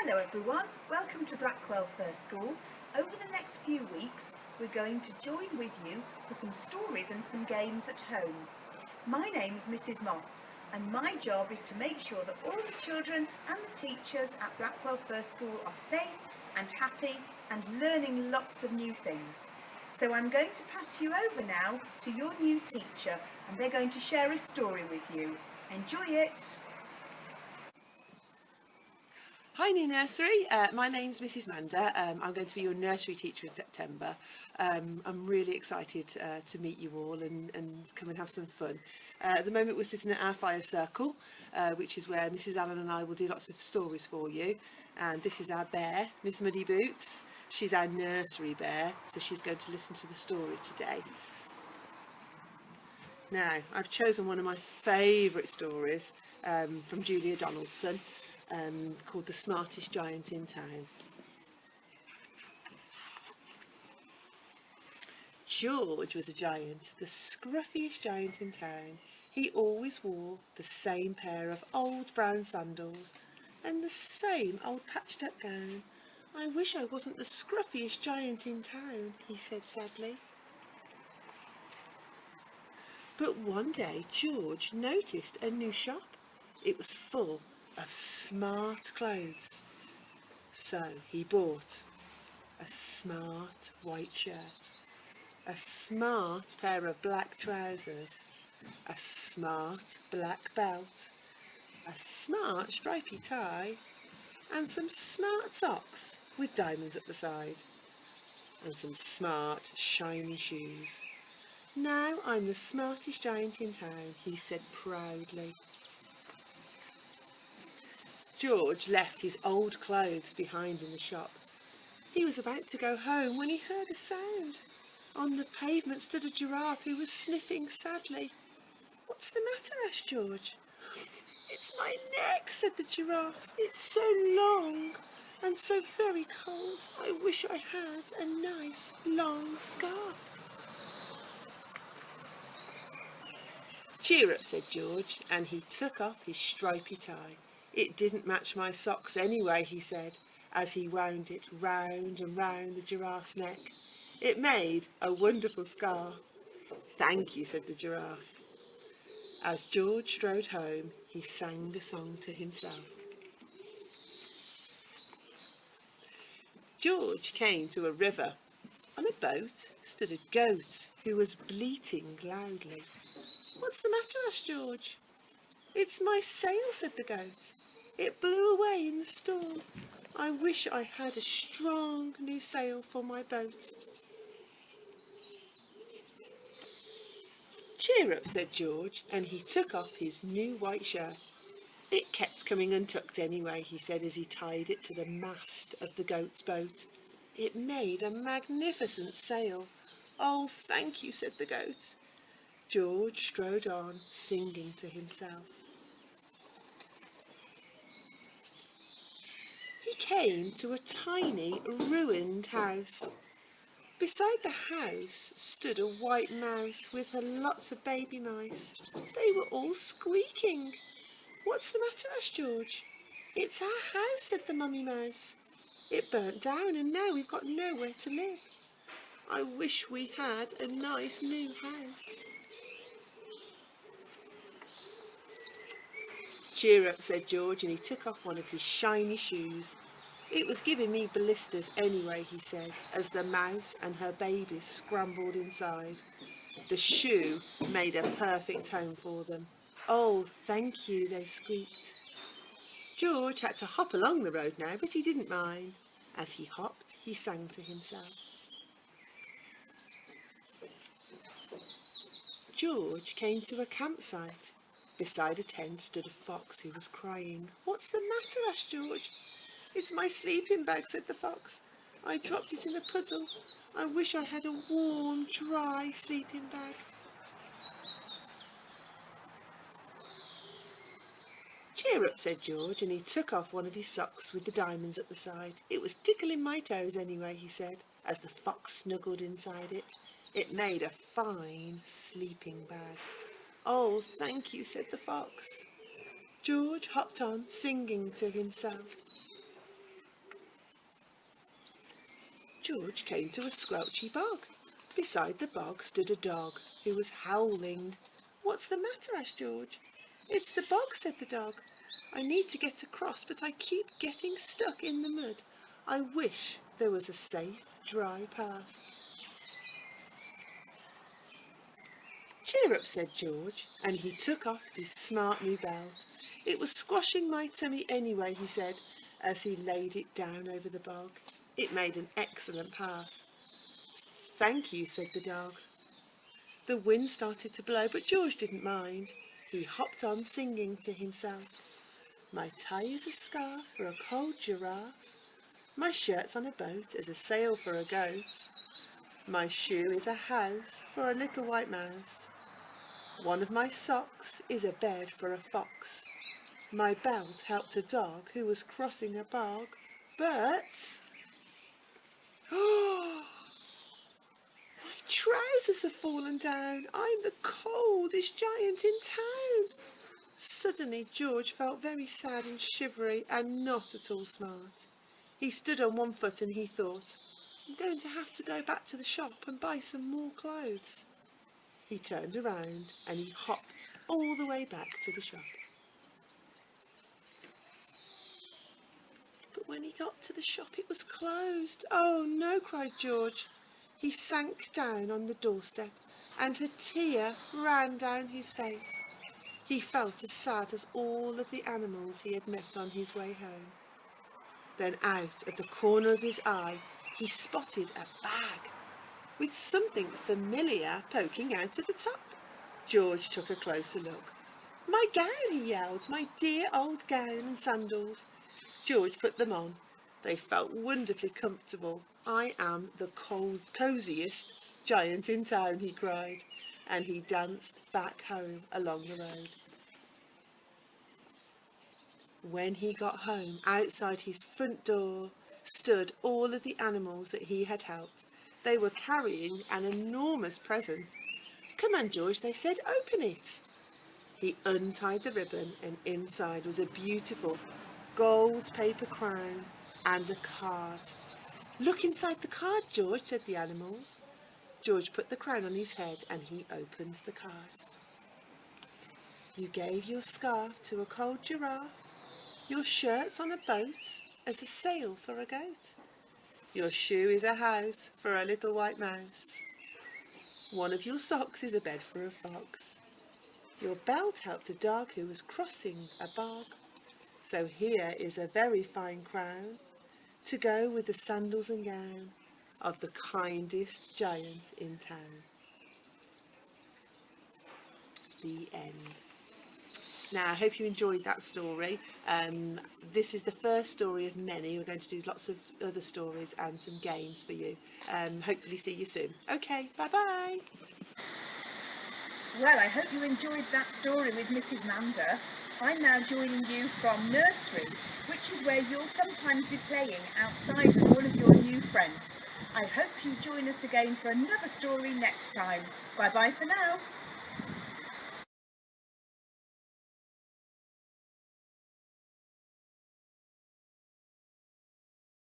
Hello everyone, welcome to Blackwell First School. Over the next few weeks we're going to join with you for some stories and some games at home. My name's Mrs Moss and my job is to make sure that all the children and the teachers at Blackwell First School are safe and happy and learning lots of new things. So I'm going to pass you over now to your new teacher and they're going to share a story with you. Enjoy it! Hi New Nursery, my name's Mrs Manda. I'm going to be your nursery teacher in September. I'm really excited to meet you all and come and have some fun. At the moment we're sitting at our fire circle, which is where Mrs Allen and I will do lots of stories for you. And this is our bear, Miss Muddy Boots. She's our nursery bear, so she's going to listen to the story today. Now, I've chosen one of my favourite stories from Julia Donaldson. Called The Smartest Giant in Town. George was a giant, the scruffiest giant in town. He always wore the same pair of old brown sandals and the same old patched up gown. I wish I wasn't the scruffiest giant in town, he said sadly. But one day George noticed a new shop. It was full of smart clothes. So he bought a smart white shirt, a smart pair of black trousers, a smart black belt, a smart stripy tie, and some smart socks with diamonds at the side, and some smart shiny shoes. Now I'm the smartest giant in town, he said proudly. George left his old clothes behind in the shop. He was about to go home when he heard a sound. On the pavement stood a giraffe who was sniffing sadly. "What's the matter?" asked George. "It's my neck," said the giraffe. "It's so long and so very cold. I wish I had a nice long scarf." "Cheer up," said George, and he took off his stripy tie. "It didn't match my socks anyway," he said, as he wound it round and round the giraffe's neck. It made a wonderful scarf. "Thank you," said the giraffe. As George strode home, he sang a song to himself. George came to a river. On a boat stood a goat who was bleating loudly. "What's the matter?" asked George. "It's my sail," said the goat. "It blew away in the storm. I wish I had a strong new sail for my boat." "Cheer up," said George, and he took off his new white shirt. "It kept coming untucked anyway," he said as he tied it to the mast of the goat's boat. It made a magnificent sail. "Oh, thank you," said the goat. George strode on, singing to himself. He came to a tiny, ruined house. Beside the house stood a white mouse with her lots of baby mice. They were all squeaking. "What's the matter?" asked George. "It's our house," said the mummy mouse. "It burnt down and now we've got nowhere to live. I wish we had a nice new house." "Cheer up," said George, and he took off one of his shiny shoes. "It was giving me blisters anyway," he said, as the mouse and her babies scrambled inside. The shoe made a perfect home for them. "Oh, thank you," they squeaked. George had to hop along the road now, but he didn't mind. As he hopped, he sang to himself. George came to a campsite. Beside a tent stood a fox who was crying. "What's the matter?" asked George. "It's my sleeping bag," said the fox. "I dropped it in a puddle. I wish I had a warm, dry sleeping bag." "Cheer up," said George, and he took off one of his socks with the diamonds at the side. "It was tickling my toes anyway," he said, as the fox snuggled inside it. It made a fine sleeping bag. "Oh, thank you," said the fox. George hopped on, singing to himself. George came to a squelchy bog. Beside the bog stood a dog who was howling. "What's the matter?" asked George. "It's the bog," said the dog. "I need to get across, but I keep getting stuck in the mud. I wish there was a safe, dry path." "Cheer up," said George, and he took off his smart new belt. "It was squashing my tummy anyway," he said, as he laid it down over the bog. It made an excellent path. "Thank you," said the dog. The wind started to blow, but George didn't mind. He hopped on singing to himself. "My tie is a scarf for a cold giraffe. My shirt's on a boat as a sail for a goat. My shoe is a house for a little white mouse. One of my socks is a bed for a fox. My belt helped a dog who was crossing a bog, but... oh, my trousers have fallen down. I'm the coldest giant in town." Suddenly George felt very sad and shivery and not at all smart. He stood on one foot and he thought, "I'm going to have to go back to the shop and buy some more clothes." He turned around and he hopped all the way back to the shop. But when he got to the shop, it was closed. "Oh no," cried George. He sank down on the doorstep and a tear ran down his face. He felt as sad as all of the animals he had met on his way home. Then out of the corner of his eye, he spotted a bag with something familiar poking out of the top. George took a closer look. "My gown," he yelled, "my dear old gown and sandals." George put them on. They felt wonderfully comfortable. "I am the cosiest giant in town," he cried, and he danced back home along the road. When he got home, outside his front door stood all of the animals that he had helped. They were carrying an enormous present. "Come on, George," they said, "open it." He untied the ribbon and inside was a beautiful gold paper crown and a card. "Look inside the card, George," said the animals. George put the crown on his head and he opened the card. "You gave your scarf to a cold giraffe. Your shirt's on a boat as a sail for a goat. Your shoe is a house for a little white mouse. One of your socks is a bed for a fox. Your belt helped a dog who was crossing a bog. So here is a very fine crown to go with the sandals and gown of the kindest giant in town." The end. Now, I hope you enjoyed that story. This is the first story of many. We're going to do lots of other stories and some games for you. Hopefully see you soon. Okay, bye-bye. Well, I hope you enjoyed that story with Mrs. Manda. I'm now joining you from Nursery, which is where you'll sometimes be playing outside with all of your new friends. I hope you join us again for another story next time. Bye-bye for now.